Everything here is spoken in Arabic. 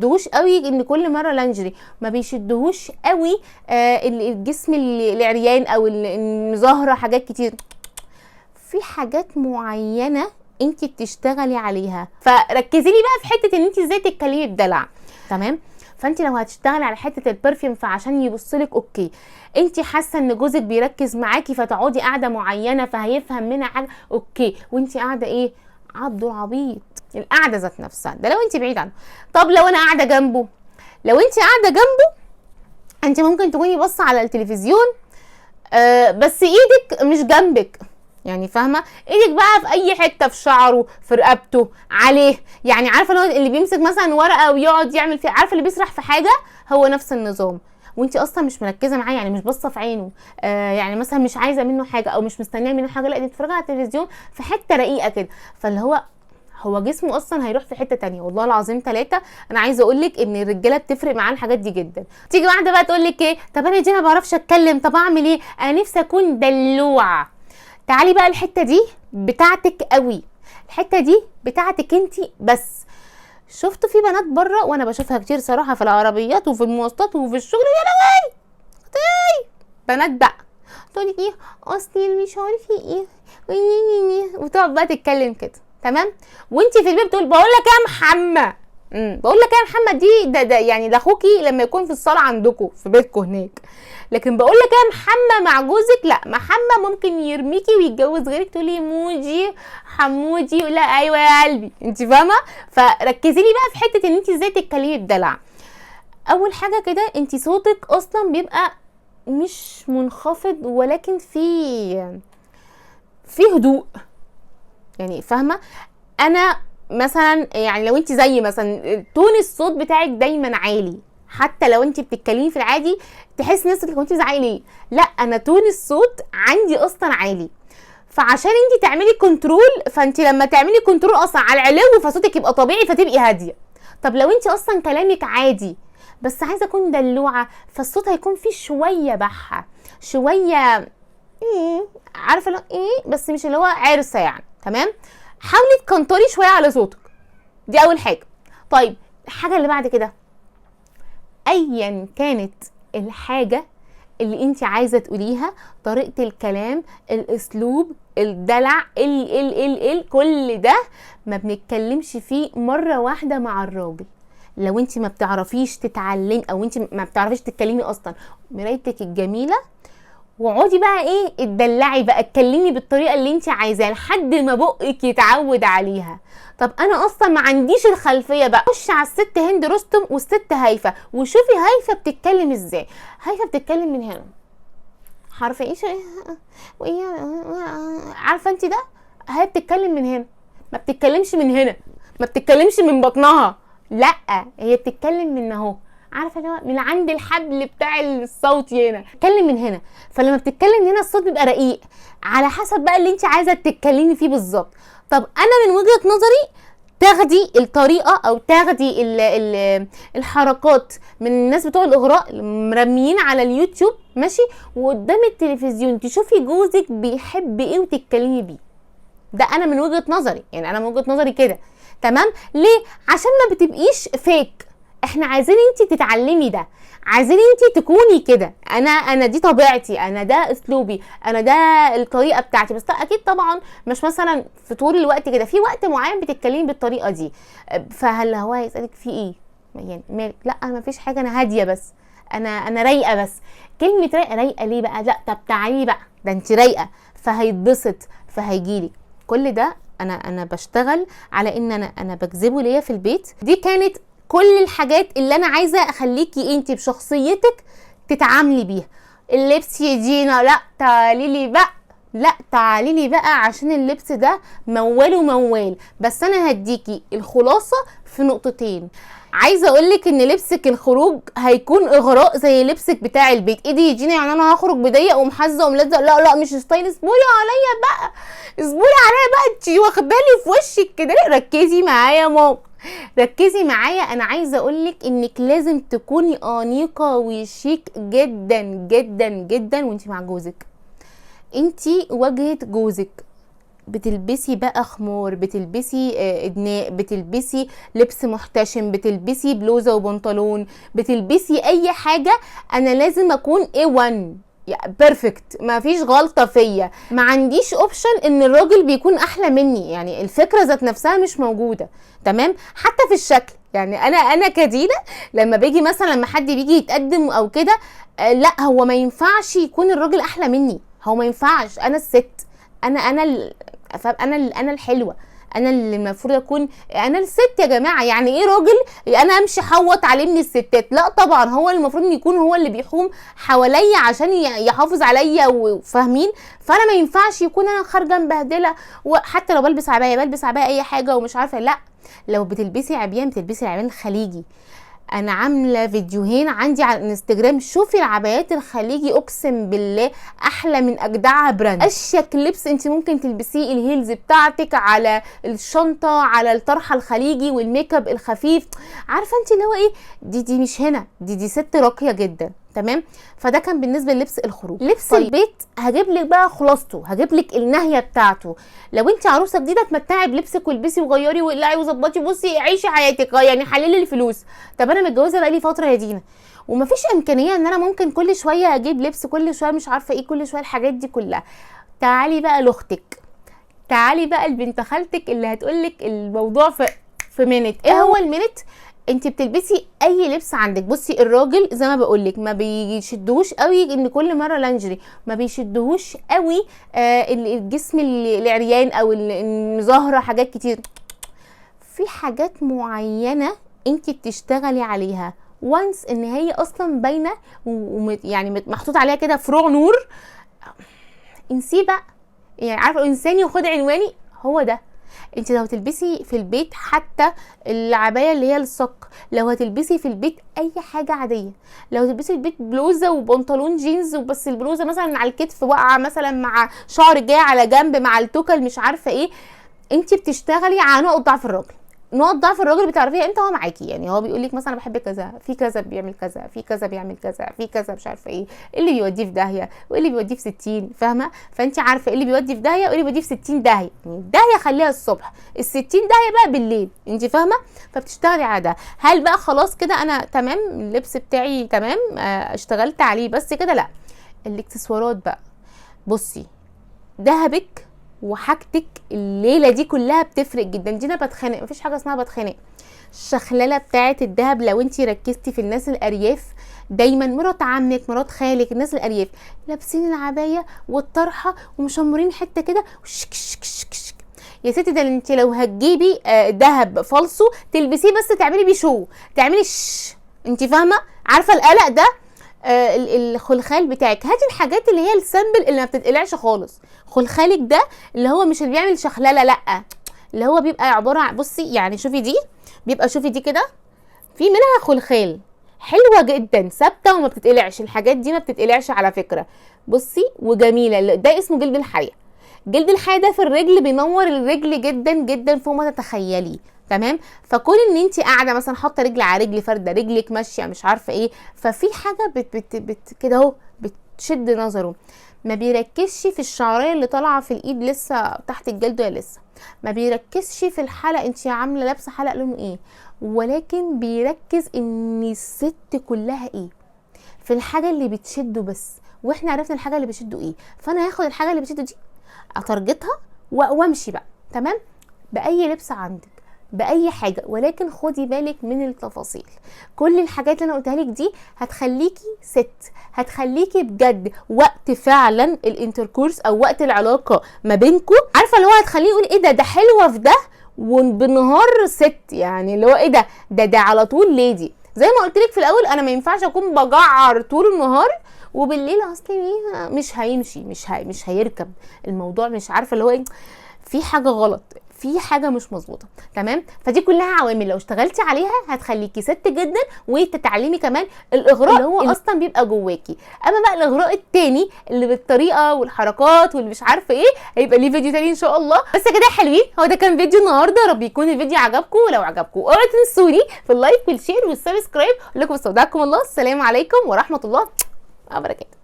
بيشدهوش قوي ان كل مره لانجري، ما بيشدهوش قوي الجسم العريان او المظاهره حاجات كتير. في حاجات معينه انت بتشتغلي عليها، فركزي لي بقى في حته ان انت ازاي تتكلمي بدلع. تمام؟ فانت لو هتشتغلي على حته البرفيوم فعشان يبصلك اوكي، انت حاسه ان جوزك بيركز معاكي فتقعدي قاعده معينه فهيفهم منها حاجه اوكي، وانت قاعده ايه؟ عبده العبيط. القعده ذات نفسها ده لو انت بعيد عنه. طب لو انا قاعده جنبه، لو انت قاعده جنبه انت ممكن تكوني باصه على التلفزيون بس ايدك مش جنبك، يعني فاهمه؟ ايدك بقى في اي حته، في شعره، في رقبته، عليه. يعني عارفه اللي بيمسك مثلا ورقه ويقعد يعمل فيها، عارفه اللي بيسرح في حاجه، هو نفس النظام. وانت اصلا مش مركزه معاه، يعني مش باصه في عينه، يعني مثلا مش عايزه منه حاجه او مش مستنيه منه حاجه، لا انت بتتفرجي على التلفزيون في حته رقيقه كده، فاللي هو جسمه اصلا هيروح في حته تانية. والله العظيم 3 انا عايزه اقول لك ان الرجاله بتفرق معاها الحاجات دي جدا. تيجي واحده بقى تقول لك ايه، طب انا دي ما بعرفش اتكلم، طب اعمل ايه؟ انا نفسي اكون دلوعه. تعالي بقى الحته دي بتاعتك قوي، الحته دي بتاعتك انتي بس. شفتوا في بنات بره، وانا بشوفها كتير صراحه في العربيات وفي المواصلات وفي الشغل، يا لهوي بنات بقى تقولي ايه اصلي مش عارفه ايه وتقعد بقى تتكلم كده. تمام؟ وانتي في البيت بتقول بقول لك يا محمد، بقول لك يا محمد دي ده يعني ده اخوكي لما يكون في الصاله عندكم في بيتكم هناك. لكن بقول لك يا محمد مع جوزك لا، محمد ممكن يرميكي ويتجوز غيرك، تقولي موجي حمودي، لا ايوه يا قلبي، انت فاهمه؟ فركزي لي بقى في حته ان انت ازاي تتكلمي بدلع. اول حاجه كده، انت صوتك اصلا بيبقى مش منخفض ولكن في هدوء، يعني فاهمه؟ انا مثلا يعني لو انت زي مثلا تون الصوت بتاعك دايما عالي، حتى لو انت بتتكلمي في العادي تحس نفسك كنت زعقي ليه، لا انا تون الصوت عندي اصلا عالي. فعشان انت تعملي كنترول، فانت لما تعملي كنترول اصلا على العلو فصوتك يبقى طبيعي فتبقي هاديه. طب لو انت اصلا كلامك عادي بس عايزه اكون دلوعه، فالصوت هيكون فيه شويه بحه، شويه عارفه لو بس مش اللي هو عرسه يعني. تمام؟ حاولي تكنتري شويه على صوتك، دي اول حاجه. طيب الحاجه اللي بعد كده، ايا كانت الحاجه اللي انت عايزه تقوليها، طريقه الكلام، الاسلوب، الدلع، كل ده ما بنتكلمش فيه مره واحده مع الراجل. لو انت ما بتعرفيش تتعلمي او انت ما بتعرفيش تتكلمي اصلا، مرايتك الجميله واقعدي بقى اتدلعي بقى، اتكلمي بالطريقه اللي انت عايزاها لحد ما بقك يتعود عليها. طب انا اصلا ما عنديش الخلفيه بقى، خش على الست هند رستم والست هيفا وشوفي هيفا بتتكلم ازاي. هيفا بتتكلم من هنا، عارفه ايش وهي عارفه انت ده، هي بتتكلم من هنا، ما بتتكلمش من هنا، ما بتتكلمش من بطنها، لا هي بتتكلم من اهو، عارفه اللي هو من عند الحبل بتاع الصوت هنا، اتكلم من هنا. فلما بتتكلم هنا الصوت بيبقى رقيق على حسب بقى اللي انت عايزه تتكلمي فيه بالظبط. طب انا من وجهه نظري تاخدي الطريقه او تاخدي الحركات من الناس بتوع الاغراء مرميين على اليوتيوب، ماشي، وقدام التلفزيون تشوفي جوزك بيحب ايه وتتكلمي بيه. ده انا من وجهه نظري، يعني انا من وجهه نظري كده. تمام؟ ليه؟ عشان ما بتبقيش فيك، احنا عايزين انت تتعلمي ده، عايزين انت تكوني كده، انا دي طبيعتي، انا ده اسلوبي، انا ده الطريقه بتاعتي. بس اكيد طبعا مش مثلا في طول الوقت كده، في وقت معين بتتكلمي بالطريقه دي. فهل هو هيسالك في ايه يعني مالك؟ لا ما فيش حاجه، انا هاديه بس، انا رايقه بس. كلمه رايقه، رايقه ليه بقى؟ لا طب تعالي بقى، ده انت رايقه، فهيتبسط فهيجيلك. كل ده انا بشتغل على ان انا بجذبه ليا في البيت. دي كانت كل الحاجات اللي انا عايزه اخليكي انت بشخصيتك تتعاملي بيها. اللبس يا دينا، لا تعالي لي بقى، لا تعالي لي بقى عشان اللبس ده موال وموال. بس انا هديكي الخلاصه في نقطتين. عايزه اقولك ان لبسك الخروج هيكون اغراء زي لبسك بتاع البيت. ايه دي يا جينا؟ يعني انا هخرج بضيق ومحزه وملزق؟ لا لا مش ستايل، اصبري عليا بقى، اصبري عليا بقى، انت واخدالي في وشك كده. ركزي معايا يا ماما، ركزي معايا. انا عايزه اقولك انك لازم تكوني انيقه وشيك جدا جدا جدا وانت مع جوزك. انت واجهه جوزك، بتلبسي بقى خمار، بتلبسي ادناء، بتلبسي لبس محتشم، بتلبسي بلوزه وبنطلون، بتلبسي اي حاجه، انا لازم اكون A1 بيرفكت، ما فيش غلطه فيا، ما عنديش اوبشن ان الراجل بيكون احلى مني، يعني الفكره ذات نفسها مش موجوده. تمام. حتى في الشكل، يعني انا كدينا لما باجي مثلا لما حد بيجي يتقدم او كده، لا هو ما ينفعش يكون الراجل احلى مني، هو ما ينفعش. انا الست، انا الحلوه، انا اللي المفروض اكون انا الست يا جماعه. يعني ايه راجل انا امشي حوط عليه من الستات؟ لا طبعا، هو المفروض ان يكون هو اللي بيحوم حواليا عشان يحافظ عليا، وفاهمين؟ فانا ما ينفعش يكون انا خارجه مبهدله، وحتى لو بلبس عبايه اي حاجه ومش عارفه. لا، لو بتلبسي عبيان بتلبسي العبيان الخليجي. انا عامله فيديوهين عندي على الانستجرام، شوفي العبايات الخليجي، اقسم بالله احلى من اجدعها براند. اشيك لبس انت ممكن تلبسيه، الهيلز بتاعتك على الشنطه على الطرحه الخليجي والميك اب الخفيف، عارفه انت اللي هو ايه، دي مش هنا، دي ست راقيه جدا. تمام. فده كان بالنسبه للبس الخروج. لبس طيب. البيت هجيب لك بقى خلاصته، هجيب لك النهايه بتاعته. لو انت عروسه جديده تمتعي بلبسك والبسي وغيري واقلعي وظبطي، بصي عيشي حياتك، يعني حللي الفلوس. طب انا متجوزه بقالي فتره يا دينا، ومفيش امكانيه ان انا ممكن كل شويه اجيب لبس، كل شويه مش عارفه ايه، كل شويه الحاجات دي كلها. تعالي بقى لاختك، تعالي بقى لبنت خالتك اللي هتقولك الموضوع في منت. ايه هو المنت؟ انت بتلبسي اي لبس عندك. بصي الراجل زي ما بقولك ما بيشدهوش قوي ان كل مره لانجري، ما بيشدهوش قوي الجسم العريان او المظاهره حاجات كتير. في حاجات معينه انت بتشتغلي عليها وانس ان هي اصلا باينه يعني محطوط عليها كده فروع نور، انسيه بقى. يعني عارفه انساني وخد عنواني، هو ده. انت لو تلبسي في البيت حتى العبايه اللي هي الصك، لو هتلبسي في البيت اي حاجه عاديه، لو تلبسي في البيت بلوزه وبنطلون جينز وبس البلوزه مثلا على الكتف واقعه مثلا مع شعر جاي على جنب مع التوكل مش عارفه ايه، انت بتشتغلي على نقط ضعف الراجل. نقط ضعف الراجل بتعرفيها امتى هو معاكي، يعني هو بيقول لك مثلا انا بحب كذا، في كذا بيعمل كذا، في كذا بيعمل كذا، في كذا مش عارفه ايه اللي بيوديه في داهيه واللي بيوديه في 60، فاهمه؟ فانت عارفه ايه اللي بيودي في داهيه واللي بيوديه في 60 داهيه، يعني الداهيه خليها الصبح، ال60 داهيه بقى بالليل، انت فاهمه؟ فبتشتغلي على ده. هل بقى خلاص كده انا تمام اللبس بتاعي تمام اشتغلت عليه بس كده؟ لا، الاكسسوارات بقى. بصي دهبك وحاجتك الليله دي كلها بتفرق جدا. دي انا بتخانق، مفيش حاجه اسمها بتخانق. الشخلله بتاعه الدهب لو انت ركزتي في الناس الارياف، دايما مرات عمك مرات خالك الناس الارياف لابسين العبايه والطرحه ومشمرين حته كده وشك شك شك شك. يا ستي ده انت لو هتجيبي دهب فالصو تلبسيه بس تعملي بيه شو، تعملي انت فاهمه؟ عارفه القلق ده الخلخال بتاعك. هاتي الحاجات اللي هي السامبل اللي ما بتتقلعش خالص. خلخالك ده اللي هو مش اللي بيعمل شخلله، لا، اللي هو بيبقى عباره عن، بصي يعني شوفي دي، بيبقى شوفي دي كده في منها خلخال حلوه جدا ثابته وما بتتقلعش. الحاجات دي ما بتتقلعش على فكره، بصي وجميله. ده اسمه جلد الحياه. جلد الحياه ده في الرجل بينور الرجل جدا جدا فوق ما تتخيلي. تمام. فكون ان انت قاعده مثلا حاطه رجل على رجل، فرده رجلك ماشيه مش عارفه ايه، ففي حاجه بت كده اهو بتشد نظره. ما بيركزش في الشعريه اللي طالعه في الايد لسه تحت الجلد ولا لسه، ما بيركزش في الحلق انت عامله لابسه حلق لونه ايه، ولكن بيركز ان الست كلها ايه، في الحاجه اللي بتشده بس. واحنا عرفنا الحاجه اللي بتشده ايه، فانا هاخد الحاجه اللي بتشده دي اتارجتها وامشي بقى. تمام. باي لبس عندك باي حاجه، ولكن خدي بالك من التفاصيل. كل الحاجات اللي انا قلتها لك دي هتخليكي ست، هتخليكي بجد وقت فعلا الانتركورس او وقت العلاقه ما بينكم، عارفه اللي هو هتخليه يقول ايه ده حلوه في ده، وبالنهار ست، يعني اللي هو ايه ده على طول ليدي. زي ما قلت لك في الاول، انا ما ينفعش اكون بجعر طول النهار وبالليل اصلي مش هيمشي، مش هيركب الموضوع، مش عارفه اللي هو ايه، في حاجه غلط، في حاجه مش مظبوطه. تمام. فدي كلها عوامل لو اشتغلتي عليها هتخليكي ست جدا، وتتعلمي كمان الاغراء اللي هو اصلا بيبقى جواكي. اما بقى الاغراء التاني اللي بالطريقه والحركات واللي مش عارفه ايه، هيبقى ليه فيديو تاني ان شاء الله. بس كده حلوين، هو ده كان فيديو النهارده. رب يكون الفيديو عجبكم، ولو عجبكم اوعوا تنسوني في اللايك والشير والسبسكرايب. اقول لكم استودعكم الله، السلام عليكم ورحمه الله وبركاته.